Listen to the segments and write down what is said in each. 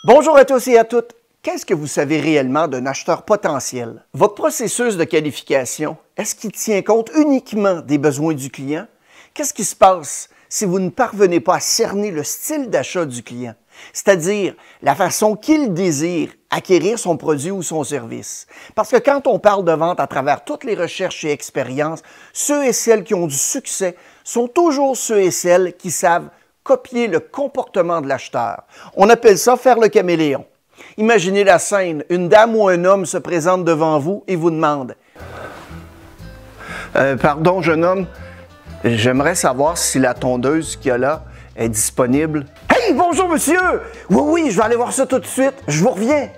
Bonjour à tous et à toutes. Qu'est-ce que vous savez réellement d'un acheteur potentiel? Votre processus de qualification, est-ce qu'il tient compte uniquement des besoins du client? Qu'est-ce qui se passe si vous ne parvenez pas à cerner le style d'achat du client, c'est-à-dire la façon qu'il désire acquérir son produit ou son service? Parce que quand on parle de vente à travers toutes les recherches et expériences, ceux et celles qui ont du succès sont toujours ceux et celles qui savent copier le comportement de l'acheteur. On appelle ça faire le caméléon. Imaginez la scène, une dame ou un homme se présente devant vous et vous demande « Pardon, jeune homme, j'aimerais savoir si la tondeuse qu'il y a là est disponible. »« Hey, bonjour monsieur! Oui, je vais aller voir ça tout de suite, je vous reviens. »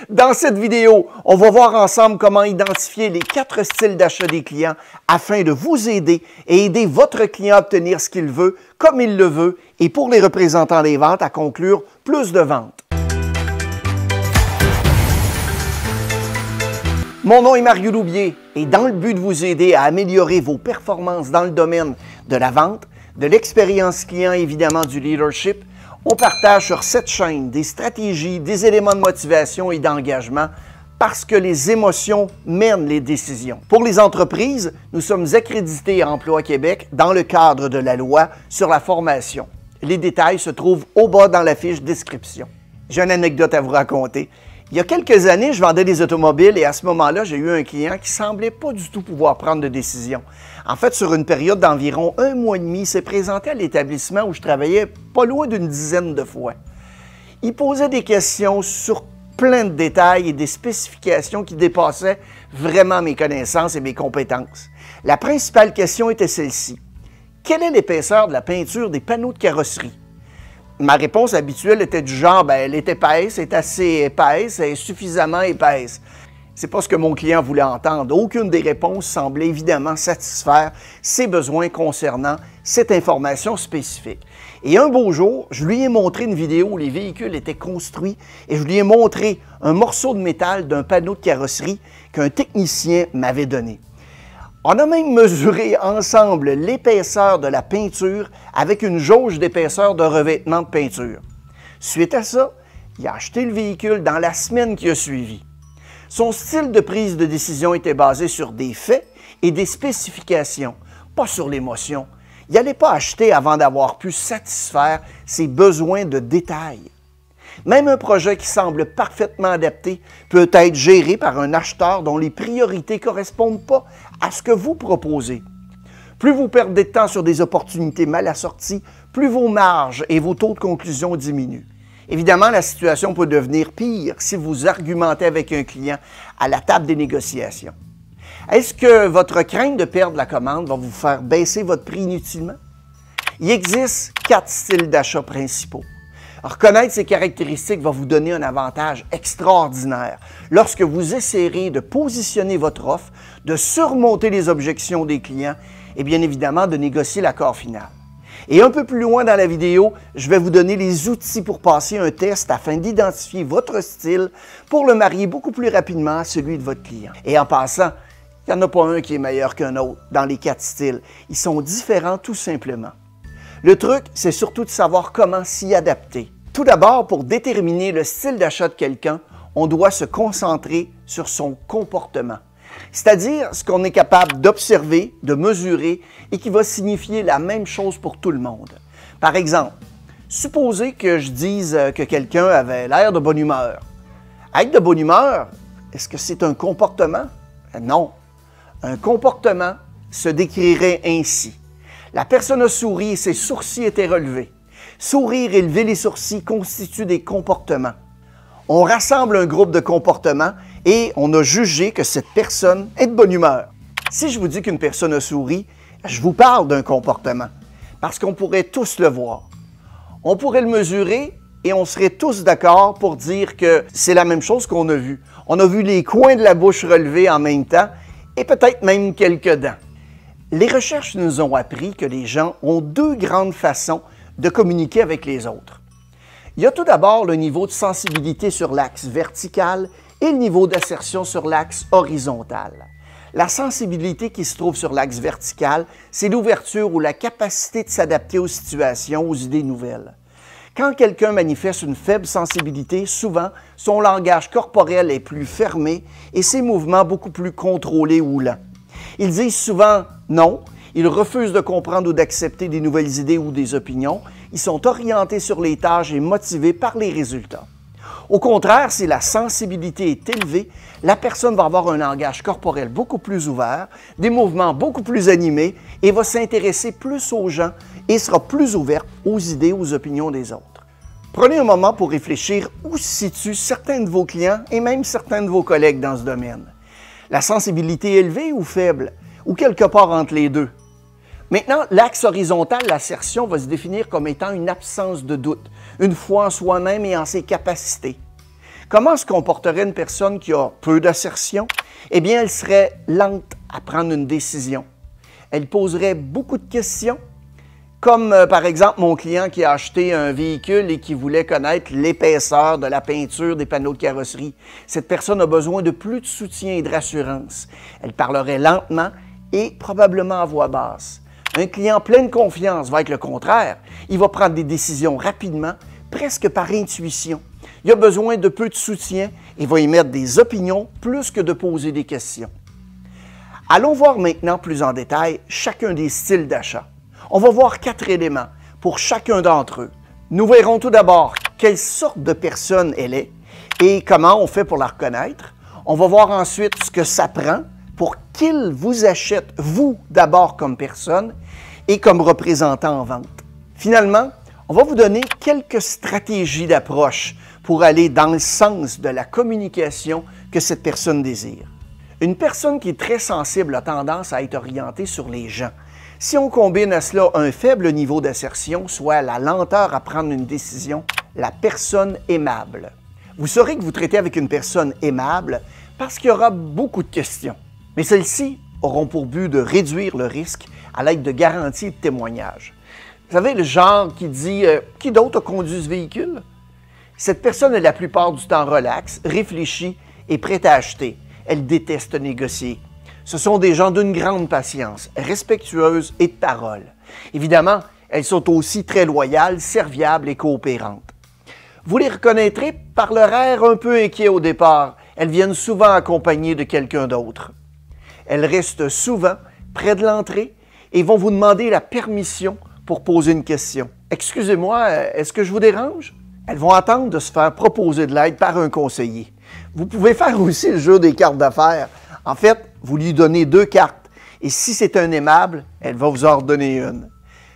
Dans cette vidéo, on va voir ensemble comment identifier les 4 styles d'achat des clients afin de vous aider et aider votre client à obtenir ce qu'il veut, comme il le veut, et pour les représentants des ventes à conclure plus de ventes. Mon nom est Mario Loubier et dans le but de vous aider à améliorer vos performances dans le domaine de la vente, de l'expérience client et évidemment du leadership, on partage sur cette chaîne des stratégies, des éléments de motivation et d'engagement parce que les émotions mènent les décisions. Pour les entreprises, nous sommes accrédités à Emploi Québec dans le cadre de la loi sur la formation. Les détails se trouvent au bas dans la fiche description. J'ai une anecdote à vous raconter. Il y a quelques années, je vendais des automobiles et à ce moment-là, j'ai eu un client qui semblait pas du tout pouvoir prendre de décision. En fait, sur une période d'environ 1 mois et demi, il s'est présenté à l'établissement où je travaillais pas loin d'une dizaine de fois. Il posait des questions sur plein de détails et des spécifications qui dépassaient vraiment mes connaissances et mes compétences. La principale question était celle-ci. Quelle est l'épaisseur de la peinture des panneaux de carrosserie? Ma réponse habituelle était du genre, elle est épaisse, est assez épaisse, elle est suffisamment épaisse. C'est pas ce que mon client voulait entendre. Aucune des réponses semblait évidemment satisfaire ses besoins concernant cette information spécifique. Et un beau jour, je lui ai montré une vidéo où les véhicules étaient construits et je lui ai montré un morceau de métal d'un panneau de carrosserie qu'un technicien m'avait donné. On a même mesuré ensemble l'épaisseur de la peinture avec une jauge d'épaisseur de revêtement de peinture. Suite à ça, il a acheté le véhicule dans la semaine qui a suivi. Son style de prise de décision était basé sur des faits et des spécifications, pas sur l'émotion. Il n'allait pas acheter avant d'avoir pu satisfaire ses besoins de détail. Même un projet qui semble parfaitement adapté peut être géré par un acheteur dont les priorités ne correspondent pas à ce que vous proposez. Plus vous perdez de temps sur des opportunités mal assorties, plus vos marges et vos taux de conclusion diminuent. Évidemment, la situation peut devenir pire si vous argumentez avec un client à la table des négociations. Est-ce que votre crainte de perdre la commande va vous faire baisser votre prix inutilement? Il existe 4 styles d'achat principaux. Reconnaître ces caractéristiques va vous donner un avantage extraordinaire lorsque vous essayerez de positionner votre offre, de surmonter les objections des clients et bien évidemment de négocier l'accord final. Et un peu plus loin dans la vidéo, je vais vous donner les outils pour passer un test afin d'identifier votre style pour le marier beaucoup plus rapidement à celui de votre client. Et en passant, il n'y en a pas un qui est meilleur qu'un autre dans les 4 styles. Ils sont différents tout simplement. Le truc, c'est surtout de savoir comment s'y adapter. Tout d'abord, pour déterminer le style d'achat de quelqu'un, on doit se concentrer sur son comportement. C'est-à-dire ce qu'on est capable d'observer, de mesurer et qui va signifier la même chose pour tout le monde. Par exemple, supposez que je dise que quelqu'un avait l'air de bonne humeur. Être de bonne humeur, est-ce que c'est un comportement? Non. Un comportement se décrirait ainsi. La personne a souri et ses sourcils étaient relevés. Sourire et lever les sourcils constituent des comportements. On rassemble un groupe de comportements et on a jugé que cette personne est de bonne humeur. Si je vous dis qu'une personne a souri, je vous parle d'un comportement, parce qu'on pourrait tous le voir. On pourrait le mesurer et on serait tous d'accord pour dire que c'est la même chose qu'on a vu. On a vu les coins de la bouche relevés en même temps et peut-être même quelques dents. Les recherches nous ont appris que les gens ont 2 grandes façons de communiquer avec les autres. Il y a tout d'abord le niveau de sensibilité sur l'axe vertical et le niveau d'assertion sur l'axe horizontal. La sensibilité qui se trouve sur l'axe vertical, c'est l'ouverture ou la capacité de s'adapter aux situations, aux idées nouvelles. Quand quelqu'un manifeste une faible sensibilité, souvent, son langage corporel est plus fermé et ses mouvements beaucoup plus contrôlés ou lents. Ils disent souvent non, ils refusent de comprendre ou d'accepter des nouvelles idées ou des opinions, ils sont orientés sur les tâches et motivés par les résultats. Au contraire, si la sensibilité est élevée, la personne va avoir un langage corporel beaucoup plus ouvert, des mouvements beaucoup plus animés et va s'intéresser plus aux gens et sera plus ouverte aux idées, aux opinions des autres. Prenez un moment pour réfléchir où se situent certains de vos clients et même certains de vos collègues dans ce domaine. La sensibilité élevée ou faible, ou quelque part entre les deux. Maintenant, l'axe horizontal, l'assertion, va se définir comme étant une absence de doute, une foi en soi-même et en ses capacités. Comment se comporterait une personne qui a peu d'assertion? Eh bien, elle serait lente à prendre une décision. Elle poserait beaucoup de questions, comme par exemple mon client qui a acheté un véhicule et qui voulait connaître l'épaisseur de la peinture des panneaux de carrosserie. Cette personne a besoin de plus de soutien et de rassurance. Elle parlerait lentement et probablement à voix basse. Un client plein de confiance va être le contraire. Il va prendre des décisions rapidement, presque par intuition. Il a besoin de peu de soutien et va émettre des opinions plus que de poser des questions. Allons voir maintenant plus en détail chacun des styles d'achat. On va voir 4 éléments pour chacun d'entre eux. Nous verrons tout d'abord quelle sorte de personne elle est et comment on fait pour la reconnaître. On va voir ensuite ce que ça prend pour qu'il vous achète, vous d'abord comme personne et comme représentant en vente. Finalement, on va vous donner quelques stratégies d'approche pour aller dans le sens de la communication que cette personne désire. Une personne qui est très sensible a tendance à être orientée sur les gens. Si on combine à cela un faible niveau d'assertion, soit la lenteur à prendre une décision, la personne aimable. Vous saurez que vous traitez avec une personne aimable parce qu'il y aura beaucoup de questions. Mais celles-ci auront pour but de réduire le risque à l'aide de garanties et de témoignages. Vous savez, le genre qui dit « Qui d'autre a conduit ce véhicule? » Cette personne est la plupart du temps relaxe, réfléchie et prête à acheter. Elle déteste négocier. Ce sont des gens d'une grande patience, respectueuses et de parole. Évidemment, elles sont aussi très loyales, serviables et coopérantes. Vous les reconnaîtrez par leur air un peu inquiet au départ. Elles viennent souvent accompagnées de quelqu'un d'autre. Elles restent souvent près de l'entrée et vont vous demander la permission pour poser une question. « Excusez-moi, est-ce que je vous dérange? » Elles vont attendre de se faire proposer de l'aide par un conseiller. Vous pouvez faire aussi le jeu des cartes d'affaires. En fait, vous lui donnez 2 cartes et si c'est un aimable, elle va vous en redonner une.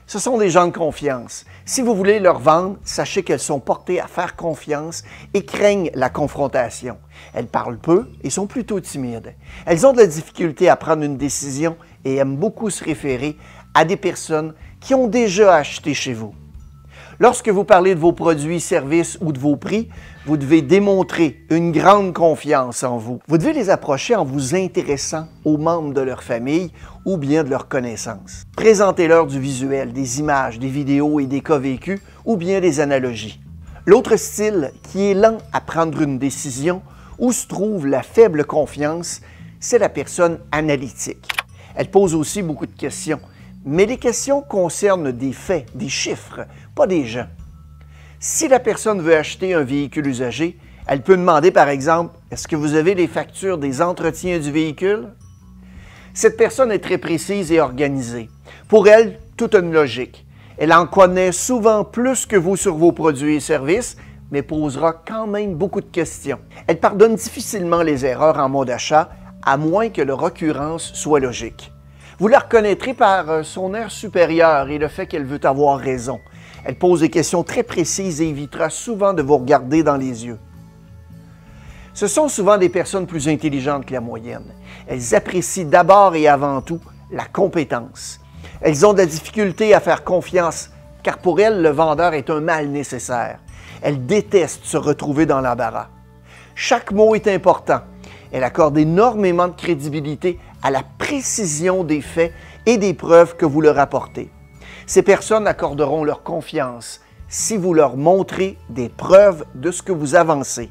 Ce sont des gens de confiance. Si vous voulez leur vendre, sachez qu'elles sont portées à faire confiance et craignent la confrontation. Elles parlent peu et sont plutôt timides. Elles ont de la difficulté à prendre une décision et aiment beaucoup se référer à des personnes qui ont déjà acheté chez vous. Lorsque vous parlez de vos produits, services ou de vos prix, vous devez démontrer une grande confiance en vous. Vous devez les approcher en vous intéressant aux membres de leur famille ou bien de leurs connaissances. Présentez-leur du visuel, des images, des vidéos et des cas vécus ou bien des analogies. L'autre style qui est lent à prendre une décision, où se trouve la faible confiance, c'est la personne analytique. Elle pose aussi beaucoup de questions, mais les questions concernent des faits, des chiffres, pas des gens. Si la personne veut acheter un véhicule usagé, elle peut demander par exemple « Est-ce que vous avez les factures des entretiens du véhicule? » Cette personne est très précise et organisée. Pour elle, toute une logique. Elle en connaît souvent plus que vous sur vos produits et services, mais posera quand même beaucoup de questions. Elle pardonne difficilement les erreurs en mode achat, à moins que leur occurrence soit logique. Vous la reconnaîtrez par son air supérieur et le fait qu'elle veut avoir raison. Elle pose des questions très précises et évitera souvent de vous regarder dans les yeux. Ce sont souvent des personnes plus intelligentes que la moyenne. Elles apprécient d'abord et avant tout la compétence. Elles ont de la difficulté à faire confiance, car pour elles, le vendeur est un mal nécessaire. Elles détestent se retrouver dans l'embarras. Chaque mot est important. Elle accorde énormément de crédibilité à la précision des faits et des preuves que vous leur apportez. Ces personnes accorderont leur confiance si vous leur montrez des preuves de ce que vous avancez.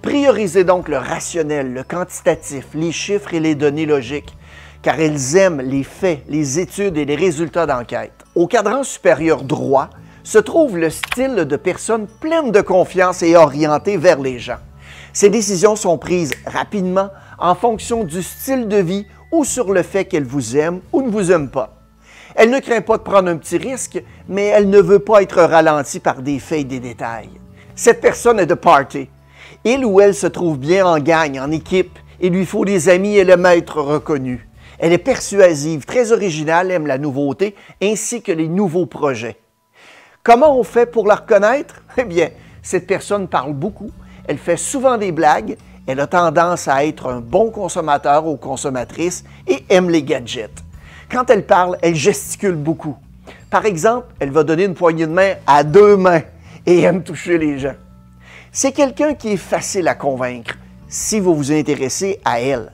Priorisez donc le rationnel, le quantitatif, les chiffres et les données logiques, car elles aiment les faits, les études et les résultats d'enquête. Au cadran supérieur droit se trouve le style de personne pleine de confiance et orientée vers les gens. Ces décisions sont prises rapidement en fonction du style de vie ou sur le fait qu'elle vous aime ou ne vous aime pas. Elle ne craint pas de prendre un petit risque, mais elle ne veut pas être ralentie par des faits et des détails. Cette personne est de party. Il ou elle se trouve bien en gang, en équipe. Il lui faut des amis et elle aime être reconnue. Elle est persuasive, très originale, aime la nouveauté ainsi que les nouveaux projets. Comment on fait pour la reconnaître? Eh bien, cette personne parle beaucoup, elle fait souvent des blagues, elle a tendance à être un bon consommateur ou consommatrice et aime les gadgets. Quand elle parle, elle gesticule beaucoup. Par exemple, elle va donner une poignée de main à 2 mains et aime toucher les gens. C'est quelqu'un qui est facile à convaincre si vous vous intéressez à elle.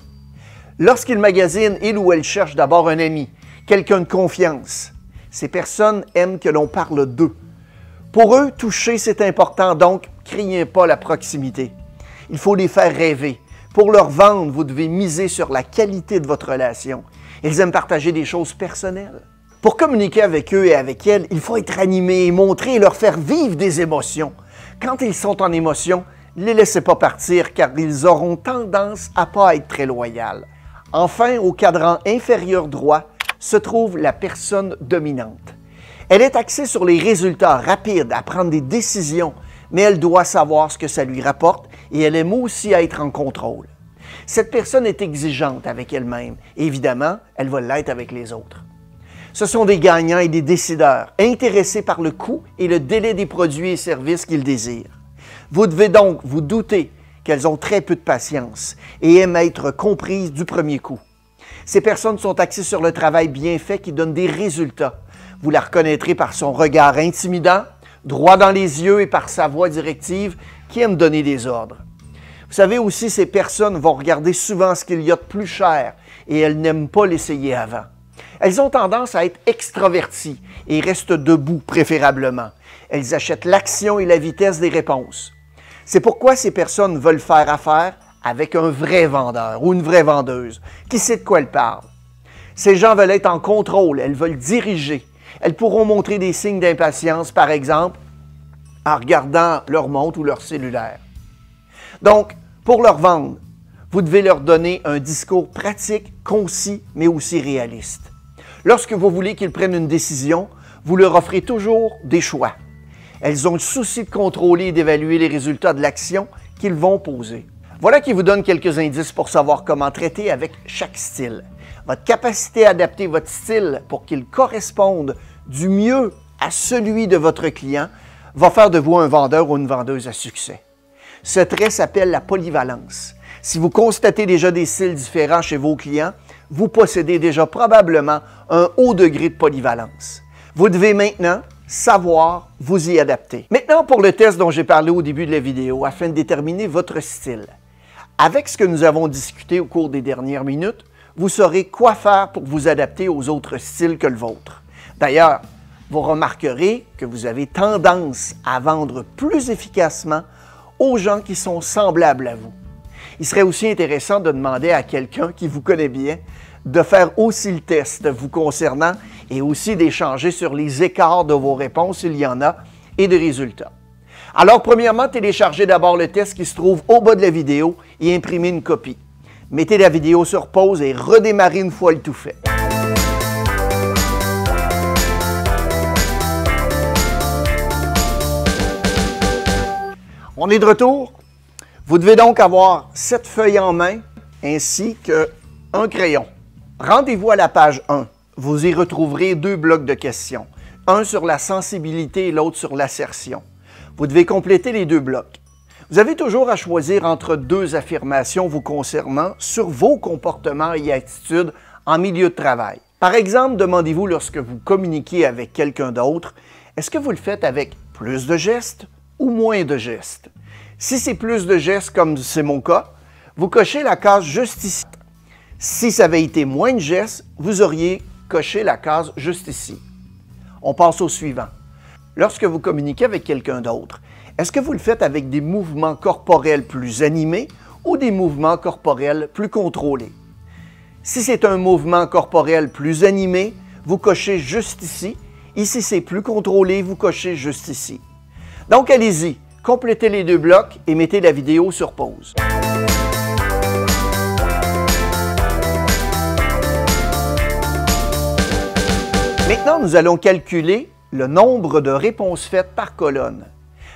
Lorsqu'il magasine, il ou elle cherche d'abord un ami, quelqu'un de confiance. Ces personnes aiment que l'on parle d'eux. Pour eux, toucher, c'est important, donc craignez pas la proximité. Il faut les faire rêver. Pour leur vendre, vous devez miser sur la qualité de votre relation. Ils aiment partager des choses personnelles. Pour communiquer avec eux et avec elles, il faut être animé et montrer et leur faire vivre des émotions. Quand ils sont en émotion, ne les laissez pas partir car ils auront tendance à ne pas être très loyaux. Enfin, au cadran inférieur droit, se trouve la personne dominante. Elle est axée sur les résultats rapides, à prendre des décisions, mais elle doit savoir ce que ça lui rapporte et elle aime aussi être en contrôle. Cette personne est exigeante avec elle-même et évidemment, elle va l'être avec les autres. Ce sont des gagnants et des décideurs, intéressés par le coût et le délai des produits et services qu'ils désirent. Vous devez donc vous douter qu'elles ont très peu de patience et aiment être comprises du premier coup. Ces personnes sont axées sur le travail bien fait qui donne des résultats. Vous la reconnaîtrez par son regard intimidant, droit dans les yeux et par sa voix directive qui aime donner des ordres. Vous savez aussi, ces personnes vont regarder souvent ce qu'il y a de plus cher et elles n'aiment pas l'essayer avant. Elles ont tendance à être extraverties et restent debout préférablement. Elles achètent l'action et la vitesse des réponses. C'est pourquoi ces personnes veulent faire affaire avec un vrai vendeur ou une vraie vendeuse qui sait de quoi elle parle. Ces gens veulent être en contrôle, elles veulent diriger. Elles pourront montrer des signes d'impatience, par exemple, en regardant leur montre ou leur cellulaire. Donc, pour leur vendre, vous devez leur donner un discours pratique, concis, mais aussi réaliste. Lorsque vous voulez qu'ils prennent une décision, vous leur offrez toujours des choix. Elles ont le souci de contrôler et d'évaluer les résultats de l'action qu'ils vont poser. Voilà qui vous donne quelques indices pour savoir comment traiter avec chaque style. Votre capacité à adapter votre style pour qu'il corresponde du mieux à celui de votre client va faire de vous un vendeur ou une vendeuse à succès. Ce trait s'appelle la polyvalence. Si vous constatez déjà des styles différents chez vos clients, vous possédez déjà probablement un haut degré de polyvalence. Vous devez maintenant savoir vous y adapter. Maintenant, pour le test dont j'ai parlé au début de la vidéo, afin de déterminer votre style. Avec ce que nous avons discuté au cours des dernières minutes, vous saurez quoi faire pour vous adapter aux autres styles que le vôtre. D'ailleurs, vous remarquerez que vous avez tendance à vendre plus efficacement aux gens qui sont semblables à vous. Il serait aussi intéressant de demander à quelqu'un qui vous connaît bien de faire aussi le test vous concernant et aussi d'échanger sur les écarts de vos réponses, s'il y en a, et de résultats. Alors, premièrement, téléchargez d'abord le test qui se trouve au bas de la vidéo et imprimez une copie. Mettez la vidéo sur pause et redémarrez une fois le tout fait. On est de retour. Vous devez donc avoir 7 feuilles en main ainsi qu'un crayon. Rendez-vous à la page 1. Vous y retrouverez 2 blocs de questions, un sur la sensibilité et l'autre sur l'assertion. Vous devez compléter les 2 blocs. Vous avez toujours à choisir entre 2 affirmations vous concernant sur vos comportements et attitudes en milieu de travail. Par exemple, demandez-vous lorsque vous communiquez avec quelqu'un d'autre, est-ce que vous le faites avec plus de gestes ou moins de gestes? Si c'est plus de gestes, comme c'est mon cas, vous cochez la case juste ici. Si ça avait été moins de gestes, vous auriez coché la case juste ici. On passe au suivant. Lorsque vous communiquez avec quelqu'un d'autre, est-ce que vous le faites avec des mouvements corporels plus animés ou des mouvements corporels plus contrôlés? Si c'est un mouvement corporel plus animé, vous cochez juste ici Ici, c'est plus contrôlé, vous cochez juste ici. Donc, allez-y, complétez les 2 blocs et mettez la vidéo sur pause. Maintenant, nous allons calculer le nombre de réponses faites par colonne.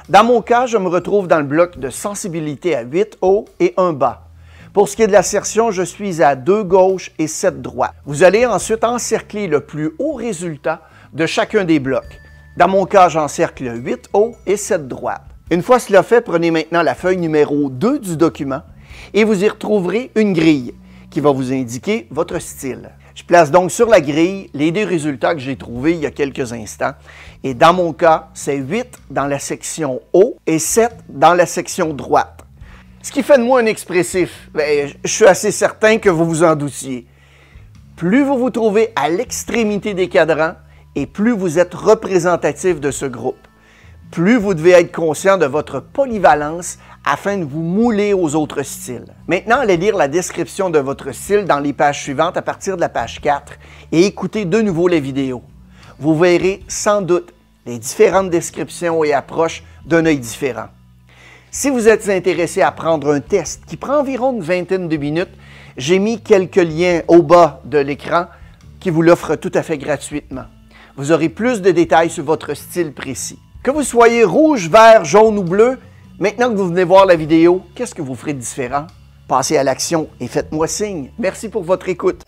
Dans mon cas, je me retrouve dans le bloc de sensibilité à 8 hauts et 1 bas. Pour ce qui est de l'assertion, je suis à 2 gauche et 7 droite. Vous allez ensuite encercler le plus haut résultat de chacun des blocs. Dans mon cas, j'encercle 8 hauts et 7 droite. Une fois cela fait, prenez maintenant la feuille numéro 2 du document et vous y retrouverez une grille qui va vous indiquer votre style. Je place donc sur la grille les 2 résultats que j'ai trouvés il y a quelques instants. Et dans mon cas, c'est 8 dans la section haut et 7 dans la section droite. Ce qui fait de moi un expressif, je suis assez certain que vous vous en doutiez. Plus vous vous trouvez à l'extrémité des cadrans et plus vous êtes représentatif de ce groupe. Plus vous devez être conscient de votre polyvalence afin de vous mouler aux autres styles. Maintenant, allez lire la description de votre style dans les pages suivantes à partir de la page 4 et écoutez de nouveau les vidéos. Vous verrez sans doute les différentes descriptions et approches d'un œil différent. Si vous êtes intéressé à prendre un test qui prend environ une vingtaine de minutes, j'ai mis quelques liens au bas de l'écran qui vous l'offrent tout à fait gratuitement. Vous aurez plus de détails sur votre style précis. Que vous soyez rouge, vert, jaune ou bleu, maintenant que vous venez voir la vidéo, qu'est-ce que vous ferez de différent? Passez à l'action et faites-moi signe. Merci pour votre écoute.